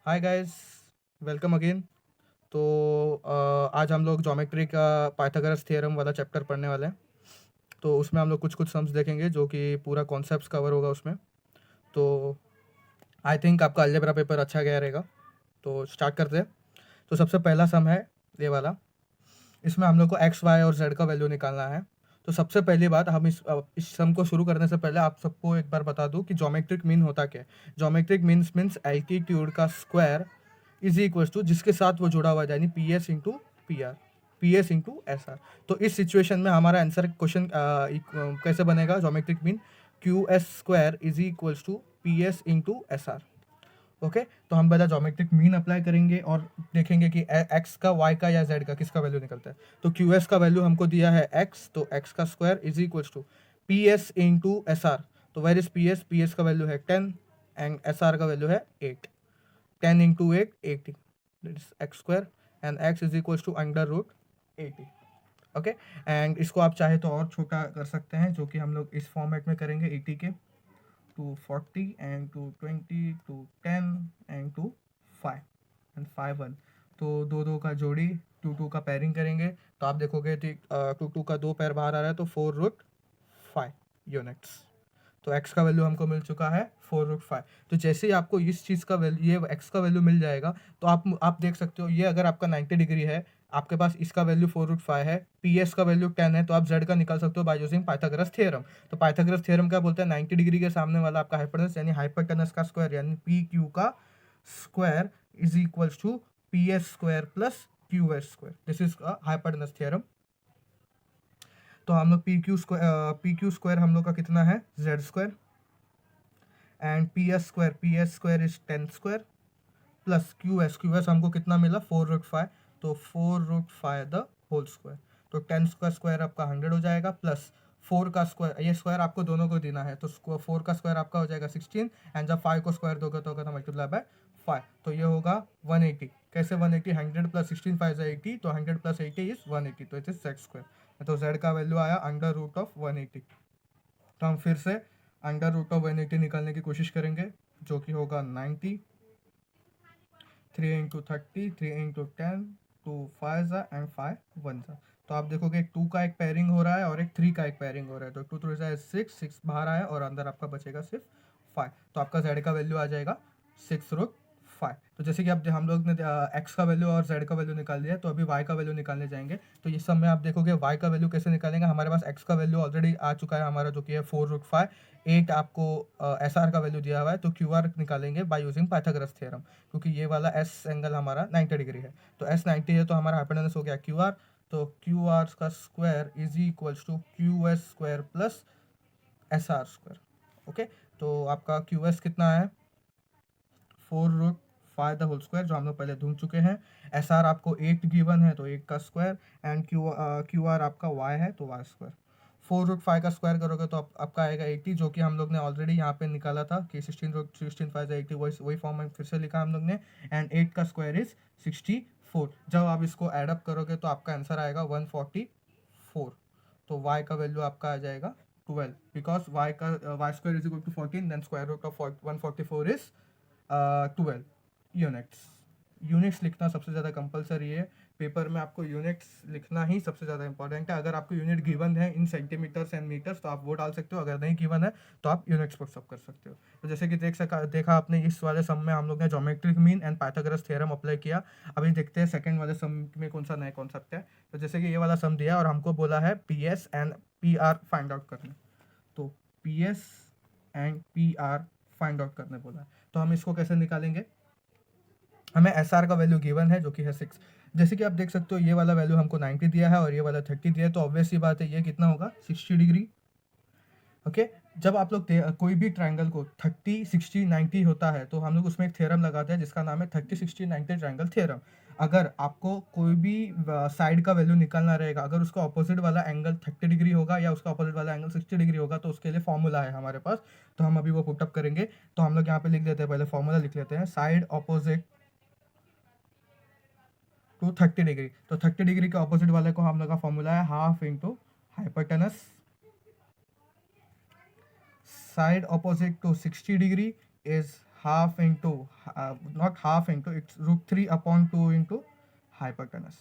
Hi guys, welcome again. तो आज हम लोग ज्योमेट्री का पाइथागोरस थ्योरम वाला चैप्टर पढ़ने वाले हैं। तो उसमें हम लोग कुछ कुछ सम्स देखेंगे जो कि पूरा कॉन्सेप्ट्स कवर होगा उसमें। तो आई थिंक आपका अलजेब्रा पेपर अच्छा गया रहेगा। तो स्टार्ट करते हैं। तो सबसे पहला सम है ये वाला। इसमें हम लोग को एक्स वाई और जेड का वैल्यू निकालना है। तो सबसे पहली बात, हम इस सम को शुरू करने से पहले आप सबको एक बार बता दूं कि ज्योमेट्रिक मीन होता क्या है। ज्योमेट्रिक मीन्स एल्टीट्यूड का स्क्वायर इज इक्वल टू जिसके साथ वो जुड़ा हुआ है, यानी P S into P R, P S into S R. तो इस सिचुएशन में हमारा आंसर क्वेश्चन कैसे बनेगा? Geometric mean Q S square is equals to P S into S R. Okay, तो हम पहले ज्योमेट्रिक मीन अप्लाई करेंगे और देखेंगे कि एक्स का, वाई का या जेड का किसका वैल्यू निकलता है। तो क्यू एस का वैल्यू हमको दिया है एक्स, तो एक्स का square is equals to P S into S R. तो where is P S? P S का वैल्यू है 10 एंड एस आर का वैल्यू है 8। 10 into 8 80, that is x square and x is equals to under root 80। Okay, and इसको आप चाहे तो और छोटा कर सकते हैं, जो कि हम लोग इस फॉर्मेट में करेंगे 80 के to 40 and to 20 to 10 and to 5 and 5 1। तो दो दो का जोड़ी, टू टू का पेयरिंग करेंगे तो आप देखोगे कि टू टू का दो पैर बाहर आ रहा है, तो 4√5 यूनिट्स। तो x का वैल्यू हमको मिल चुका है 4√5। तो जैसे ही आपको इस चीज़ का वैल्यू, ये x का वैल्यू मिल जाएगा, तो आप देख सकते हो, ये अगर आपका 90 डिग्री है, आपके पास इसका वैल्यू 4√5 है, पी एस का वैल्यू 10 है, तो आप z का निकाल सकते हो बाय यूजिंग पाइथागोरस थ्योरम। तो पाइथागोरस थ्योरम क्या बोलते हैं? 90 डिग्री के सामने वाला आपका हाइपोटेनस यानी हाइपोटेनस का स्क्वायर यानी पी क्यू का square is equals to P S square plus Q S square. This is hypotenuse theorem. तो हम लोग पी क्यू स्क्वायर हम लोग का कितना है? Z square and P S square is 10 square plus Q S हमको कितना मिला? 4√5। तो 4√5 द होल स्क्वायर। तो 10 का स्क्वायर आपका 100 हो जाएगा, प्लस 4 का स्क्वायर, ये स्क्वायर आपको दोनों को देना है, तो 4 का स्क्वायर आपका हो जाएगा 16 एंड जब 5 को स्क्वायर दोगे तो होगा मल्टीप्लाई बाय 5, तो ये होगा 180। कैसे 180? 100 प्लस 16 5 80, तो 100 प्लस 80 इज 180, तो इट इज जेड स्क्वायर। तो जेड का वैल्यू आया अंडर रूट ऑफ 180। तो हम फिर से अंडर रूट ऑफ 180 निकालने की कोशिश करेंगे, जो कि होगा 90, 3 इंटू 30, 3 इंटू 10, 2 5 ज़ा एंड 5 1 ज़ा। तो आप देखोगे 2 का एक पेयरिंग हो रहा है और एक 3 का एक पेयरिंग हो रहा है, तो 2 3 ज़ा 6 बाहर आया और अंदर आपका बचेगा सिर्फ 5। तो आपका जेड का वैल्यू आ जाएगा 6√5। तो जैसे कि अब हम लोग ने एक्स का वैल्यू और जेड का वैल्यू निकाल दिया, तो अभी वाई का वैल्यू निकालने जाएंगे। तो इस सब में आप देखोगे वाई का वैल्यू कैसे निकालेंगे। हमारे पास एक्स का वैल्यू ऑलरेडी आ चुका है हमारा, जो कि है 4√5। 8 आपको एस आर का वैल्यू दिया हुआ है, तो क्यू आर निकालेंगे बाय यूजिंग पाइथागोरस थ्योरम, क्योंकि ये वाला एस एंगल हमारा 90 डिग्री है। तो एस 90 है, तो हमारा हाइपोटेनस हो गया क्यू आर। तो क्यू आर का square is equals to Q S square plus S R square. Okay, तो आपका क्यू एस कितना है? 4√5 द होल स्क्वायर, जो हम लोग पहले ढूंढ चुके हैं। एस आर आपको 8 गिवन है, तो 8 का स्क्वायर एंड क्यू आर आपका वाई है, तो वाई स्क्वायर। 4√5 का स्क्वायर करोगे तो आपका आएगा 80, जो कि हम लोग ने ऑलरेडी यहाँ पे निकाला था कि 16 5 80, वही फॉर्म में फिर से लिखा हम लोग ने। एंड 8 का स्क्वायर इज 64। जब आप इसको एडअप करोगे तो आपका आंसर आएगा 144। तो y का वैल्यू आपका आ जाएगा 12, because y square is equal to 14, then square root of 144 is 12 units. Units लिखना सबसे ज़्यादा कंपलसरी है पेपर में, आपको यूनिट्स लिखना ही सबसे ज़्यादा इंपॉर्टेंट है। अगर आपको यूनिट गिवन है इन सेंटीमीटर्स एंड मीटर्स तो आप वो डाल सकते हो, अगर नहीं गिवन है तो आप यूनिट्स पर सब कर सकते हो। तो जैसे कि देखा आपने, इस वाले सम में हम लोग ने geometric mean and Pythagoras theorem apply किया। अभी देखते हैं सेकंड वाले सम में कौन सा नया कॉन्सेप्ट है। तो जैसे कि ये वाला सम दिया और हमको बोला है P S and P are find out करने। तो P S and P are find out करने बोला है, तो हम इसको कैसे निकालेंगे? हमें एस आर का वैल्यू गिवन है, जो कि है 6। जैसे कि आप देख सकते हो, ये वाला वैल्यू हमको 90 दिया है और ये वाला 30 दिया है, तो ऑब्वियस ही बात है ये कितना होगा? 60 डिग्री। ओके, जब आप लोग कोई भी ट्रायंगल को 30 60 90 होता है, तो हम लोग उसमें एक थ्योरम लगाते हैं जिसका नाम है 30 60 90 ट्रायंगल थ्योरम। अगर आपको कोई भी साइड का वैल्यू निकालना रहेगा, अगर उसका ऑपोजिट वाला एंगल 30 डिग्री होगा या उसका ऑपोजिट वाला एंगल 60 डिग्री होगा, तो उसके लिए फॉर्मूला है हमारे पास। तो हम अभी वो पुटअप करेंगे। तो हम लोग यहाँ पे लिख लेते हैं, पहले फॉर्मूला लिख लेते हैं, साइड ऑपोजिट टू 30 डिग्री। तो 30 डिग्री के ऑपोजिट वाले को हम लोग का फॉर्मूला है half into hypotenuse. Side opposite to 60 degree is half into, not half into, it's √3/2 into hypotenuse.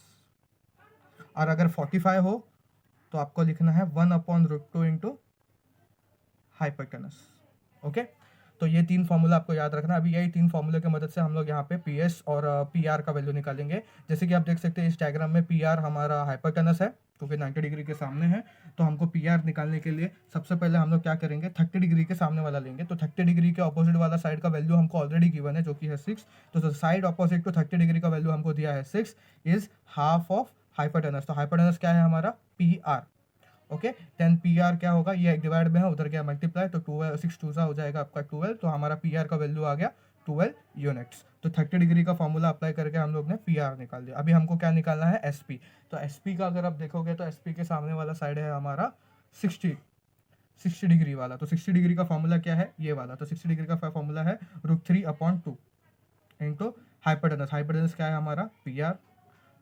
और अगर 45 हो तो आपको लिखना है 1/√2 इंटू हाइपोटेनस। ओके, तो ये 3 फॉर्मूला आपको याद रखना। अभी यही 3 फॉर्मूले की मदद से हम लोग यहाँ पे पी एस और पी आर का वैल्यू निकालेंगे। जैसे कि आप देख सकते हैं इस डायग्राम में पी आर हमारा हाइपोटेनस है क्योंकि 90 डिग्री के सामने है। तो हमको पी आर निकालने के लिए सबसे पहले हम लोग क्या करेंगे, 30 डिग्री के सामने वाला लेंगे। तो 30 डिग्री के ऑपोजिट वाला साइड का वैल्यू हमको ऑलरेडी गिवन है जो कि है 6। तो साइड ऑपोजिट टू 30 डिग्री का वैल्यू हमको दिया है 6 इज हाफ ऑफ हाइपोटेनस। तो हाइपोटेनस क्या है हमारा, P R. Okay, 10 P R क्या होगा, ये डिवाइड में है, उधर गया मल्टीप्लाई, तो 12 6 2 हो जाएगा आपका 12। तो हमारा पी आर का वैल्यू आ गया 12 यूनिट्स। तो 30 डिग्री का फॉर्मूला अप्लाई करके हम लोग ने पी आर निकाल दिया। अभी हमको क्या निकालना है, एस पी। तो एस पी का अगर आप देखोगे तो एस पी के सामने वाला साइड है हमारा 60 डिग्री वाला। तो 60 डिग्री का फॉर्मूला क्या है, ये वाला। तो 60 डिग्री का फॉर्मूला है √3/2 इंटू हाइपोटेनस। हाइपोटेनस क्या है हमारा, पी आर।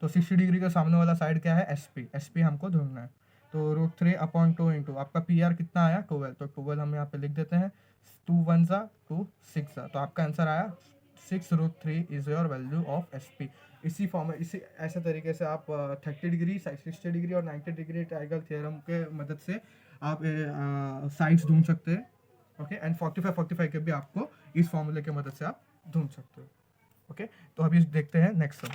तो 60 डिग्री का सामने वाला साइड क्या है, एस पी। एस पी हमको ढूंढना है। तो √3/2 इंटू आपका पी आर कितना आया, 12। तो 12 हम यहाँ पे लिख देते हैं, 2 1 2 6। तो आपका आंसर आया 6√3 is your value of S P. इसी फॉर्म में, इसी ऐसे तरीके से आप 30 डिग्री, 60 डिग्री और 90 डिग्री ट्रायंगल थ्योरम के मदद से आप साइड्स ढूंढ सकते हैं। ओके, एंड 45 के भी आपको इस फॉर्मूले की मदद से आप ढूंढ सकते हो। ओके, तो अभी देखते हैं नेक्स्ट सम।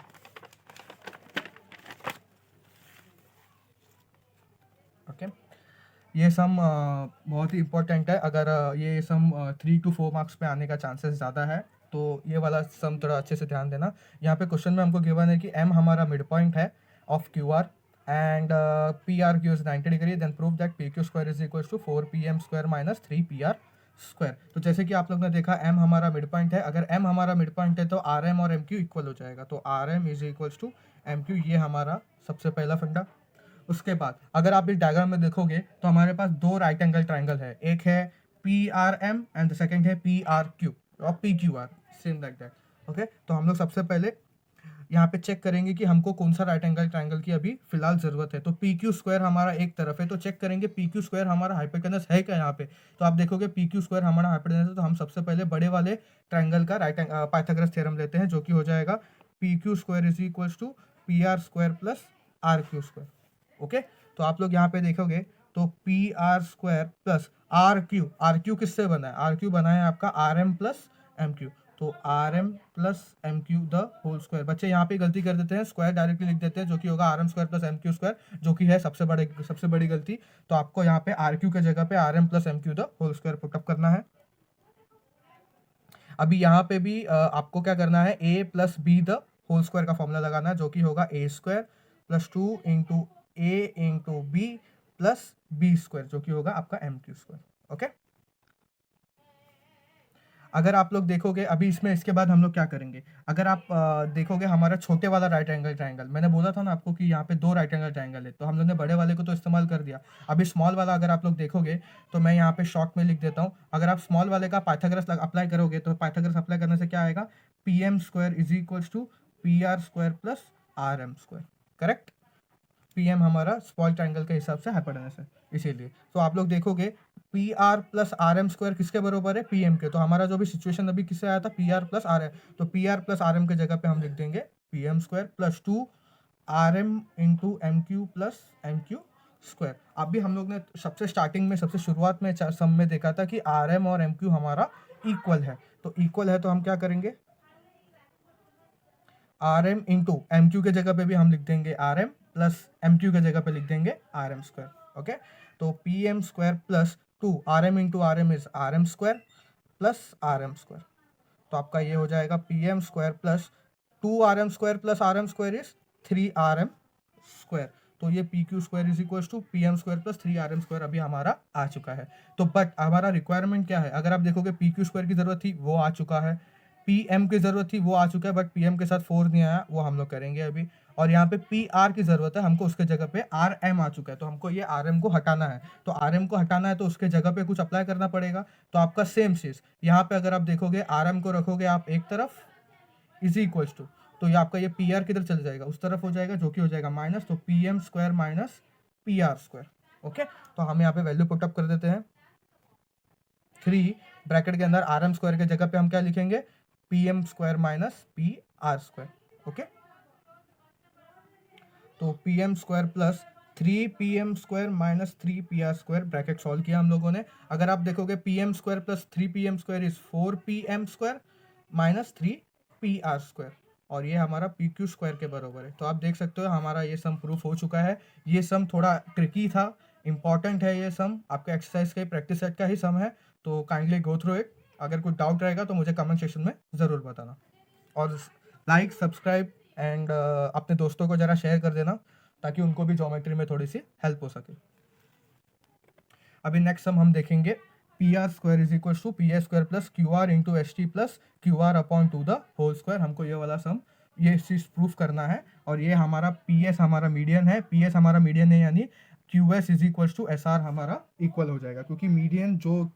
ओके, ये सम बहुत ही इम्पोर्टेंट है। अगर ये सम 3 to 4 मार्क्स पे आने का चांसेस ज़्यादा है, तो ये वाला सम थोड़ा अच्छे से ध्यान देना। यहाँ पे क्वेश्चन में हमको गिवन है कि एम हमारा मिड पॉइंट है of Q R and P R Q is 90 degree, then prove that P Q square is equal to 4pm² minus 3pr²। तो जैसे कि आप लोग ने देखा एम हमारा मिड पॉइंट है। अगर एम हमारा मिड पॉइंट है तो आर एम और एम क्यू इक्वल हो जाएगा। तो R M is equals to M Q, ये हमारा सबसे पहला फंडा। उसके बाद अगर आप इस डायग्राम में देखोगे तो हमारे पास 2 राइट एंगल ट्राइंगल है, एक है P R M and the second है पी आर क्यू और P Q R, same like that. Okay, तो हम लोग सबसे पहले यहाँ पे चेक करेंगे कि हमको कौन सा राइट एंगल ट्राइंगल की अभी फिलहाल जरूरत है। तो पी क्यू स्क्वायर हमारा एक तरफ है, तो चेक करेंगे पी क्यू स्क्वायर हमारा हाइपोटेनस है क्या यहाँ पे। तो आप देखोगे पी क्यू स्क्वायर हमारा हाइपोटेनस है, तो हम सबसे पहले बड़े वाले ट्राइंगल का पाइथागोरस थ्योरम लेते हैं, जो कि हो जाएगा P Q square is equals to P R square plus R Q square. Okay, तो आप लोग यहाँ पे देखोगे तो P R square plus R Q किससे बना है, आर क्यू बना है आपका R M plus M Q. तो R M plus M Q the whole square. बच्चे यहाँ पे गलती कर देते हैं, स्क्वायर डायरेक्टली लिख देते हैं, जो कि होगा R M square plus M Q square, जो कि है सबसे बड़ी गलती। तो आपको यहाँ पे आर क्यू के जगह पे R M plus M Q the whole square put up करना है। अभी यहाँ पे भी आपको क्या करना है, A plus B the whole square का फॉर्मूला लगाना है, जो कि होगा A square plus 2 into A into B plus B square, जो कि होगा आपका एम क्यू स्क्वायर। ओके, अगर आप लोग देखोगे अभी इसमें, इसके बाद हम लोग क्या करेंगे, अगर आप देखोगे हमारा छोटे वाला राइट एंगल ट्राइंगल, मैंने बोला था ना आपको कि यहाँ पे 2 राइट एंगल ट्राइंगल है, तो हम लोग ने बड़े वाले को तो इस्तेमाल कर दिया। अभी स्मॉल वाला अगर आप लोग देखोगे तो मैं यहाँ पे शॉर्ट में लिख देता हूँ। अगर आप स्मॉल वाले का पाइथागोरस अप्लाई करोगे तो पाइथागोरस अप्लाई करने से क्या आएगा, P M square is equals to P R square plus R M square. Correct, P M हमारा स्मॉल ट्राइंगल के हिसाब से हाइपोटेनस है, इसीलिए। तो आप लोग देखोगे P R plus R M square किसके बराबर है, पी एम के। तो हमारा जो भी सिचुएशन अभी किससे आया था, P R plus R M. तो P R plus R M के जगह पे हम लिख देंगे P M square plus 2 R M into M Q plus M Q square. अभी हम लोग ने सबसे स्टार्टिंग में, सबसे शुरुआत में सम में देखा था कि आर एम और एम क्यू हमारा इक्वल है। तो इक्वल है तो हम क्या करेंगे, R M into M Q के जगह पे भी हम लिख देंगे R M plus M Q के जगह पे लिख देंगे आर एम स्क्वायर। ओके, तो P M square plus 2 R M into R M is R M square plus R M square. तो आपका ये हो जाएगा P M square plus 2 R M square plus R M square is 3 R M square. तो ये P Q square is equal to P M square plus 3 R M square अभी हमारा आ चुका है। तो बट हमारा रिक्वायरमेंट क्या है, अगर आप देखोगे पी क्यू स्क्वायर की जरूरत थी वो आ चुका है, पी एम की जरूरत थी वो आ चुका है, बट पी एम के साथ 4 नहीं आया, वो हम लोग करेंगे अभी। और यहाँ पे पी आर की जरूरत है हमको, उसके जगह पे आर एम आ चुका है, तो हमको ये आर एम को हटाना है। तो आर एम को हटाना है तो उसके जगह पे कुछ अप्लाई करना पड़ेगा। तो आपका सेम चीज यहाँ पे अगर आप देखोगे आर एम को रखोगे आप एक तरफ इज इक्वल्स टू, तो ये आपका ये पी आर किधर चल जाएगा, उस तरफ हो जाएगा, जो कि हो जाएगा माइनस। तो P M square minus P R square. Okay, तो हम यहाँ पे वैल्यू पुटअप कर देते हैं, 3 ब्रैकेट के अंदर आर एम स्क्वायर के जगह पे हम क्या लिखेंगे, P M square minus P R square. Okay, तो P M square plus 3pm² minus 3pr² bracket solve किया हम लोगों ने। अगर आप देखोगे pm² plus 3pm² is 4pm² minus 3pr², और ये हमारा pq² के बराबर है। तो आप देख सकते हो हमारा ये सम प्रूफ हो चुका है। ये सम थोड़ा ट्रिकी था, इंपॉर्टेंट है, ये सम आपका एक्सरसाइज का प्रैक्टिस सेट का ही सम है, तो काइंडली गो थ्रू इट। अगर कोई डाउट रहेगा तो मुझे कमेंट सेक्शन में ज़रूर बताना, और लाइक सब्सक्राइब एंड अपने दोस्तों को ज़रा शेयर कर देना ताकि उनको भी ज्योमेट्री में थोड़ी सी हेल्प हो सके। अभी नेक्स्ट सम हम देखेंगे, P R square is equal to P S square plus Q R into S T plus Q R upon two the whole square. हमको ये वाला सम ये चीज़ प्रूफ करना है, और ये हमारा पी एस हमारा मीडियन है, पी एस हमारा मीडियन है, यानी Q S is equal to S R हमारा इक्वल हो जाएगा, क्योंकि मीडियन जो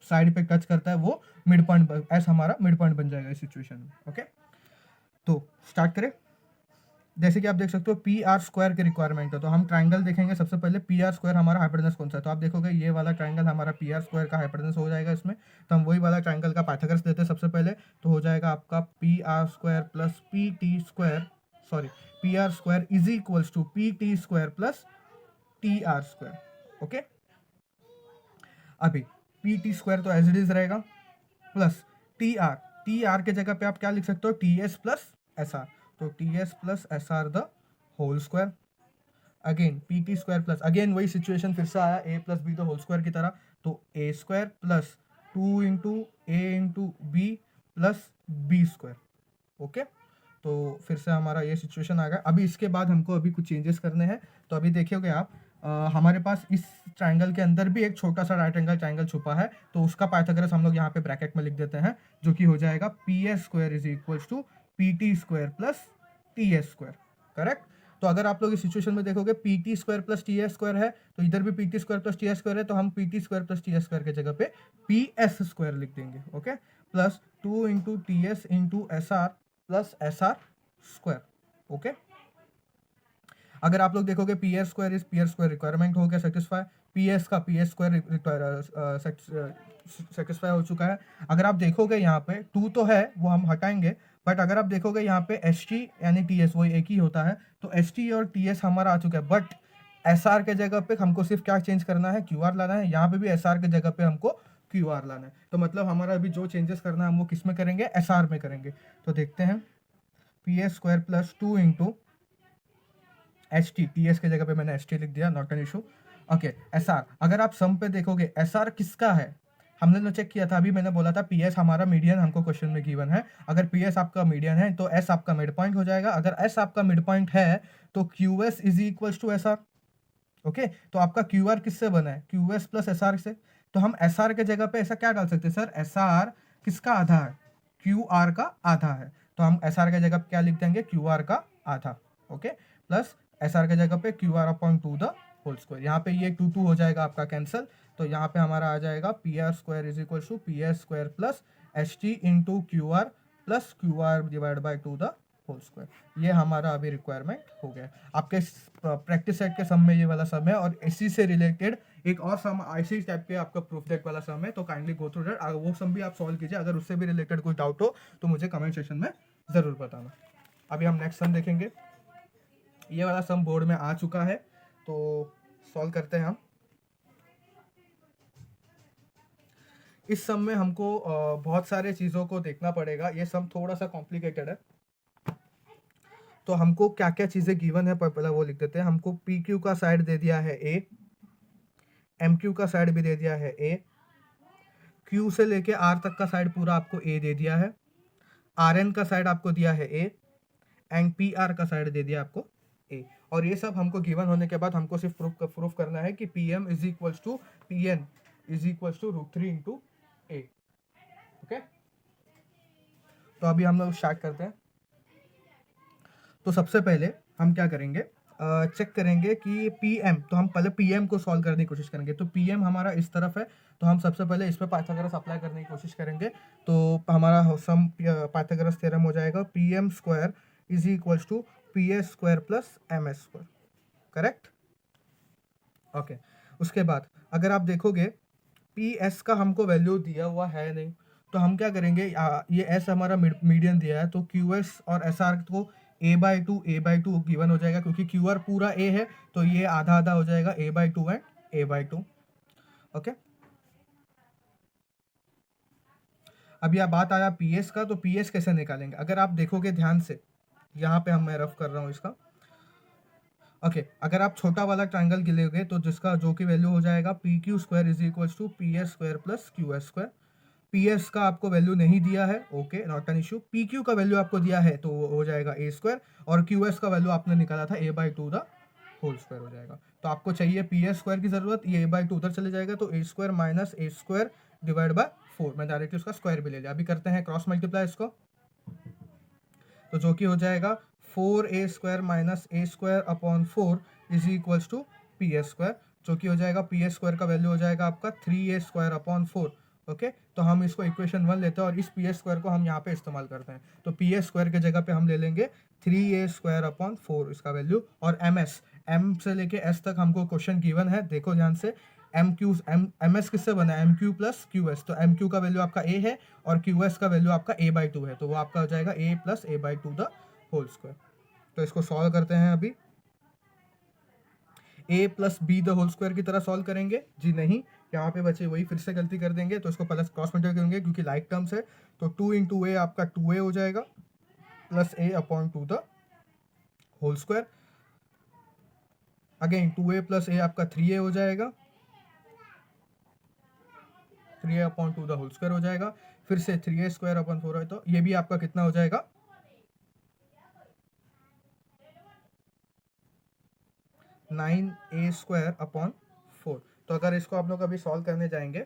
साइड पे टच करता है वो मिड पॉइंट, एस हमारा मिड पॉइंट बन जाएगा इस सिचुएशन में। ओके, तो स्टार्ट करें। जैसे कि आप देख सकते हो पी आर स्क्वायर की रिक्वायरमेंट है, तो हम ट्राइंगल देखेंगे। सबसे पहले पी आर स्क्वायर हमारा हाइपोटेनस कौन सा है, तो आप देखोगे ये वाला ट्राइंगल हमारा पी आर स्क्वायर का हाइपोटेनस हो जाएगा इसमें। तो हम वही वाला ट्राइंगल का पाइथागोरस लेते हैं सबसे पहले, तो हो जाएगा आपका P R square plus P T square, sorry P R square is equals to P T square plus T R square. Okay, अभी पी टी स्क्वायर तो एज इट इज रहेगा, प्लस टी आर के जगह पे आप क्या लिख सकते हो, T S plus S R, तो T S plus S R the whole square. Again P T square plus, again वही सिचुएशन फिर से आया, A plus B the whole square की तरह, तो A square plus 2 into A into B plus B square. Okay, तो फिर से हमारा ये सिचुएशन आ गया। अभी इसके बाद हमको अभी कुछ चेंजेस करने हैं, तो अभी देखिएगा आप हमारे पास इस ट्राइंगल के अंदर भी एक छोटा सा राइट एंगल ट्राइंगल छुपा है, तो उसका पाइथागोरस हम लोग यहाँ पे ब्रैकेट में लिख देते हैं, जो कि हो जाएगा P S square is equal to P T square plus T S square. Correct, तो अगर आप लोग इस सिचुएशन में देखोगे P T square plus T S square है, तो इधर भी P T square plus T S square है, तो हम P T square plus T S square के जगह पे पी एस स्क्वायर लिख देंगे। Okay, plus 2 into T S into S are plus S R square. Okay, अगर आप लोग देखोगे P S square is P S square requirement हो गया सेटिस्फाई, पी एस का पी एस स्क्वायर सेटिस्फाई हो चुका है। अगर आप देखोगे यहाँ पे 2 तो है वो हम हटाएंगे, बट अगर आप देखोगे यहाँ पे एस टी यानी टी एस वही एक ही होता है, तो एस टी और टी एस हमारा आ चुका है, बट एस आर के जगह पे हमको सिर्फ क्या चेंज करना है, क्यू आर लाना है। यहाँ पे भी एस आर के जगह पे हमको क्यू आर लाना है, तो मतलब हमारा अभी जो चेंजेस करना है हम वो किस में करेंगे, एस आर में करेंगे। तो देखते हैं, P S square plus 2 into H T, T S के जगह पे मैंने एच टी लिख दिया, not an issue. Okay, S R, अगर आप सम पे देखोगे एस आर किसका है, हमने जो चेक किया था अभी, मैंने बोला था पी एस हमारा मीडियन हमको क्वेश्चन में गिवन है। अगर पी एस आपका मीडियन है तो एस आपका मिड पॉइंट हो जाएगा। अगर एस आपका मिड पॉइंट है तो Q S is equal to S R. Okay, तो आपका क्यू आर किससे बना है, Q S plus S R से, तो हम एस आर के जगह पे ऐसा क्या डाल सकते हैं, सर एस आर किसका आधा है, क्यू आर का आधा है, तो हम एस आर के जगह पे क्या लिख देंगे, क्यू आर का आधा। ओके, प्लस एस आर के जगह पे Q R upon two the whole square. यहाँ पे ये 2 हो जाएगा आपका कैंसिल, तो यहाँ पे हमारा आ जाएगा P R square is equal to P S square plus H T into Q R plus Q R divide by 2 the whole square. ये हमारा अभी रिक्वायरमेंट हो गया। आपके प्रैक्टिस सेट के सम में ये वाला सम है, और इसी से रिलेटेड एक और सम ऐसे टाइप के आपका प्रूफ डेट वाला सम है, तो काइंडली गो थ्रू दैट, वो सम भी आप सॉल्व कीजिए। अगर उससे भी रिलेटेड कोई डाउट हो तो मुझे कमेंट सेक्शन में ज़रूर बताना। अभी हम नेक्स्ट सम देखेंगे, ये वाला सम बोर्ड में आ चुका है, तो सॉल्व करते हैं हम। इस सम में हमको बहुत सारे चीज़ों को देखना पड़ेगा, ये सम थोड़ा सा कॉम्प्लिकेटेड है, तो हमको क्या क्या चीज़ें गिवन है पहले वो लिख देते हैं। हमको पी क्यू का साइड दे दिया है ए, एम क्यू का साइड भी दे दिया है ए, क्यू से लेके आर तक का साइड पूरा आपको ए दे दिया है, आर एन का साइड आपको दिया है ए, एंड पी आर का साइड दे दिया आपको ए। और ये सब हमको गिवन होने के बाद हमको सिर्फ प्रूफ करना है कि P M is equals to P N is equals to √3 into A. Okay, तो अभी हम लोग स्टार्ट करते हैं। तो सबसे पहले हम क्या करेंगे, चेक करेंगे कि पी एम, तो हम पहले पी एम को सॉल्व करने की कोशिश करेंगे। तो पी एम हमारा इस तरफ है, तो हम सबसे पहले इस पर पाइथागोरस अप्लाई करने की कोशिश करेंगे। तो हमारा सम पाइथागोरस थ्योरम हो जाएगा P M square is equals to P S square plus M S square. Correct, okay. उसके बाद अगर आप देखोगे पी एस का हमको वैल्यू दिया हुआ है नहीं, तो हम क्या करेंगे, ये एस हमारा मीडियन दिया है, तो क्यू एस और एस आर को ए बाई टू गिवन हो जाएगा, क्योंकि क्यू आर पूरा ए है तो ये आधा आधा हो जाएगा, A/2 एंड A/2। ओके, अभी आप बात आया पी एस का, तो पी एस कैसे निकालेंगे, अगर आप देखोगे ध्यान से, यहाँ पे मैं रफ कर रहा हूँ इसका। ओके, अगर आप छोटा वाला ट्राइंगल गिलोगे तो जिसका जो की वैल्यू हो जाएगा P Q square is equal to P S square plus Q S square. P S का आपको वैल्यू नहीं दिया है, okay, not an issue. P Q का वैल्यू आपको दिया है तो वो हो जाएगा ए स्क्वायर, और क्यू एस का वैल्यू आपने निकाला था A/2 द होल स्क्वायर हो जाएगा। तो आपको चाहिए पी एस स्क्वायर की जरूरत, ये A/2 उधर चले जाएगा, तो A square minus A square divide by 4, मैं डायरेक्टली उसका स्क्वायर भी ले लिया। अभी करते हैं क्रॉस मल्टीप्लाई इसको, तो जो कि हो जाएगा 4A² minus A square upon 4 is equals to P S square, जो कि हो जाएगा पी एस स्क्वायर का वैल्यू हो जाएगा आपका 3A² अपॉन 4। ओके, तो हम इसको इक्वेशन 1 लेते हैं और इस पी एस स्क्वायर को हम यहाँ पे इस्तेमाल करते हैं, तो पी एस स्क्वायर के जगह पे हम ले लेंगे 3A² अपॉन 4 इसका वैल्यू, और एम से लेके एस तक हमको क्वेश्चन गिवन है, देखो ध्यान से। एम एस किससे बना है, M Q plus Q S, तो एम क्यू का वैल्यू आपका ए है और क्यू एस का वैल्यू आपका A/2 है, तो वो आपका हो जाएगा A plus A/2 the whole square. तो इसको सॉल्व करते हैं, अभी a plus B the whole square की तरह सॉल्व करेंगे जी, नहीं, यहाँ पे बचे वही फिर से गलती कर देंगे, तो इसको प्लस क्रॉस मल्टीप्लाई करेंगे क्योंकि लाइक टर्म्स है, तो 2 इंटू ए आपका 2a हो जाएगा plus a upon 2 the whole square, again 2a plus a आपका 3a हो जाएगा, 3a upon 2 the whole square हो जाएगा, फिर से 3a स्क्वायर अपॉन 4 है, तो ये भी आपका कितना हो जाएगा 9A² अपॉन 4। तो अगर इसको आप लोग अभी सॉल्व करने जाएंगे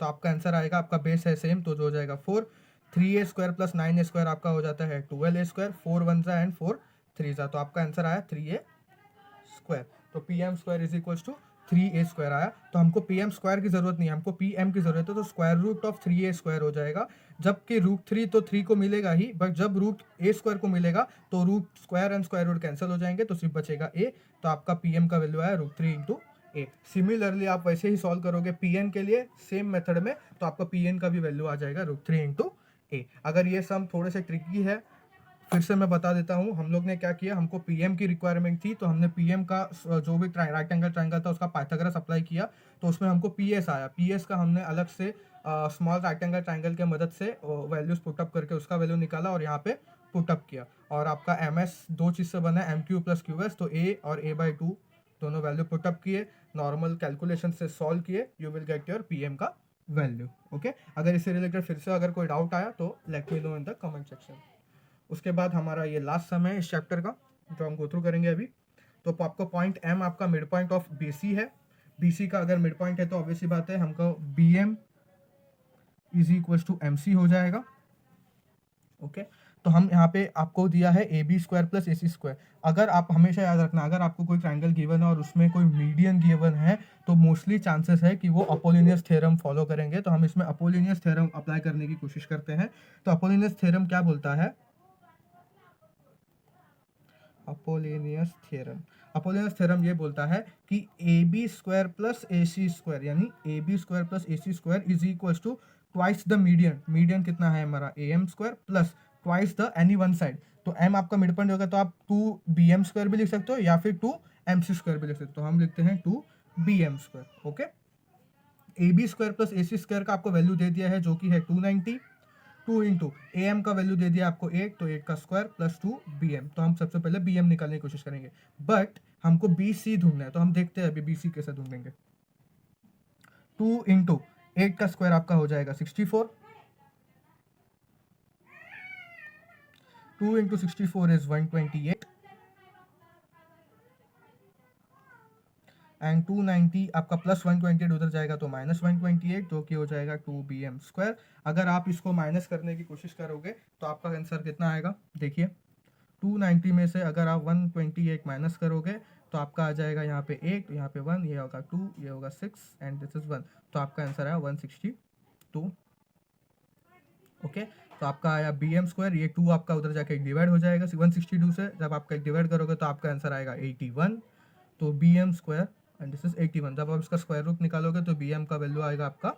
तो आपका आंसर आएगा, आपका बेस है सेम, तो जो हो जाएगा 4, 3A² प्लस 9A² आपका हो जाता है 12A², 4 1 जा एंड 4 3 जा, तो आपका आंसर आया 3A²। तो P M square is equal to 3A² आया, तो हमको पी एम स्क्वायर की जरूरत नहीं है, हमको पी एम की जरूरत है, तो स्क्वायर रूट ऑफ 3A² हो जाएगा, जबकि √3 तो 3 को मिलेगा ही, बट जब √A² को मिलेगा तो root square and square root cancel हो जाएंगे, तो सिर्फ बचेगा a, तो आपका पी एम का वैल्यू आया √3 इंटू ए। सिमिलरली आप वैसे ही सॉल्व करोगे पी एन के लिए सेम मेथड में, तो आपका पी एन का भी वैल्यू आ जाएगा √3 इंटू ए। अगर ये सम थोड़े से ट्रिकी है, फिर से मैं बता देता हूँ, हम लोग ने क्या किया, हमको पीएम की रिक्वायरमेंट थी, तो हमने पीएम का जो भी राइट एंगल ट्रायंगल था उसका पाइथागोरस अप्लाई किया, तो उसमें हमको पीएस आया, पीएस का हमने अलग से स्मॉल राइट एंगल ट्रायंगल के मदद से वैल्यूज पुटअप करके उसका वैल्यू निकाला और यहाँ पे पुटअप किया, और आपका एम एस दो चीज़ से बना है, M Q plus Q S, तो ए और A/2 दोनों वैल्यू पुटअप किए, नॉर्मल कैलकुलेशन से सॉल्व किए, you will get your PM का वैल्यू। ओके, अगर इससे रिलेटेड फिर से अगर कोई डाउट आया तो let me know in the comment section. उसके बाद हमारा ये लास्ट सम है इस चैप्टर का जो हम गो थ्रू करेंगे अभी। तो आपको पॉइंट एम आपका मिड पॉइंट ऑफ बीसी है, बीसी का अगर मिड पॉइंट है तो ऑब्वियसली बात है हमको B M is equal to M C हो जाएगा। ओके, तो हम यहाँ पे आपको दिया है AB² प्लस AC²। अगर आप हमेशा याद रखना, अगर आपको कोई ट्रायंगल गिवन है और उसमें कोई मीडियन गिवन है तो मोस्टली चांसेस है कि वो अपोलिनियस थ्योरम फॉलो करेंगे, तो हम इसमें अपोलिनियस थ्योरम अप्लाई करने की कोशिश करते हैं। तो अपोलिनियस थ्योरम क्या बोलता है, अपोलिनियस थ्योरम ये बोलता है कि AB² प्लस AC² यानी AB² plus AC² is equal to twice the median, median कितना है हमारा AM² plus twice the any one side, तो m आपका मिड पॉइंट होगा, तो आप 2BM² भी लिख सकते हो या फिर 2MC² भी लिख सकते हो, हम लिखते हैं 2BM²। Okay, AB² plus AC² का आपको वैल्यू दे दिया है जो कि है 290, 2 इंटू AM का वैल्यू दे दिया आपको 8, तो 8 का स्क्वायर प्लस 2 BM, तो हम सबसे पहले BM निकालने की कोशिश करेंगे, बट हमको BC ढूंढना है, तो हम देखते हैं अभी BC कैसे ढूंढेंगे। 2 इंटू 8 का स्क्वायर आपका हो जाएगा 64, 2 इंटू 64 इज 128 एंड 290 आपका प्लस 128 उधर जाएगा तो माइनस 128, जो कि हो जाएगा 2BM²। अगर आप इसको माइनस करने की कोशिश करोगे तो आपका आंसर कितना आएगा, देखिए 290 में से अगर आप 128 माइनस करोगे तो आपका आ जाएगा यहाँ पे 8, यहाँ पे 1, ये होगा 2, ये होगा 6 एंड दिस इज 1, तो आपका आंसर आया 162। ओके, तो आपका आया BM², ये 2 आपका उधर जाके डिवाइड हो जाएगा 162 से, जब आपका डिवाइड करोगे तो आपका आंसर आएगा 81, तो BM² एंड दिस इज 81। जब आप इसका स्क्वायर रूट निकालोगे तो BM का वैल्यू आएगा आपका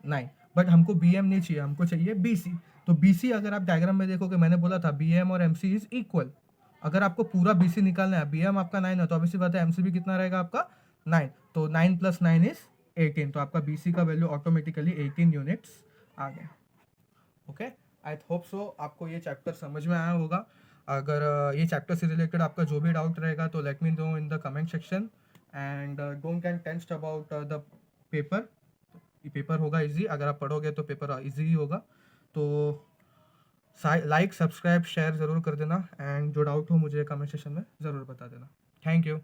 9, बट हमको बी एम नहीं चाहिए, हमको चाहिए बी सी। तो बी सी अगर आप डायग्राम में देखोगे, मैंने बोला था बी एम और एम सी इज इक्वल। अगर आपको पूरा बी सी निकालना है, बी एम आपका 9 है, तो ऑब्वियसली बात है एम सी भी कितना रहेगा आपका 9। तो 9 + 9 इज 18, तो आपका बी सी का वैल्यू ऑटोमेटिकली 18 यूनिट्स आ गया। ओके, आई होप सो आपको ये चैप्टर समझ में आया होगा। अगर ये चैप्टर से रिलेटेड आपका जो भी डाउट रहेगा तो let me know in the comment section, and don't get tensed about the paper. ये पेपर होगा इजी, अगर आप पढ़ोगे तो पेपर इजी ही होगा। तो लाइक, सब्सक्राइब, शेयर ज़रूर कर देना, एंड जो डाउट हो मुझे कमेंट सेक्शन में ज़रूर बता देना। Thank you.